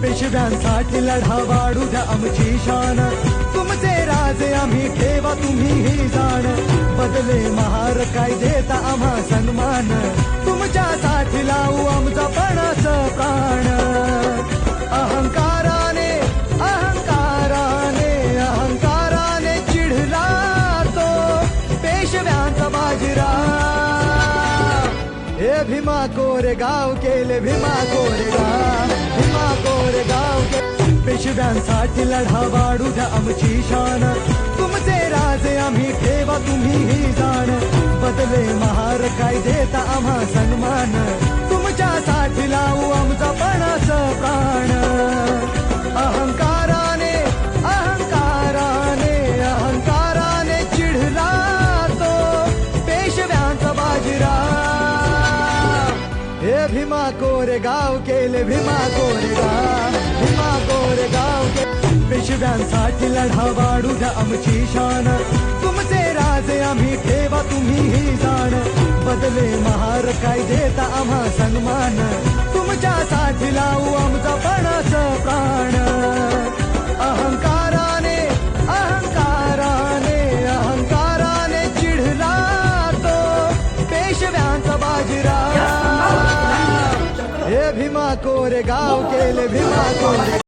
पेशव्यांसाठी लढा वाढू द्या आमची शान, तुमचे राजे आम्ही ठेवा तुम्हीही जाण, बदले महार कायदेता आम्हा सन्मान, तुमच्यासाठी लावू आमचा पणाचं प्राण। अहंकाराने अहंकाराने अहंकाराने चिढला तो पेशव्यांचा बाजीराव, हे भीमा कोरेगाव केले भीमा कोरेगाव, भीमा कोरेगाव केले। पेशव्यांसाठी लढा वाढू द्या आमची शान, तुमचे राजे आम्ही ठेवा तुम्हीही जाण, बदले महार कायदेता आम्हा सन्मान, तुमच्यासाठी लावू आमचा पणाचं प्राण। अहंकाराने अहंकाराने अहंकाराने चिढला तो पेशव्यांचा बाजीराव, हे भीमा कोरेगाव केले भीमा कोरेगाव, भीमा कोरेगाव केले। पेशव्यांसाठी लढा वाढू द्या आमची शान, तुमचे राजे आम्ही ठेवा तुम्हीही जाण, बदले महार कायदेता आम्हा सन्मान, तुमच्यासाठी लावू आमचा पणाचं प्राण। अहंकाराने अहंकाराने अहंकाराने चिढला तो पेशव्यांचा बाजीराव, हे भीमा कोरेगाव केले भीमा कोरेगाव।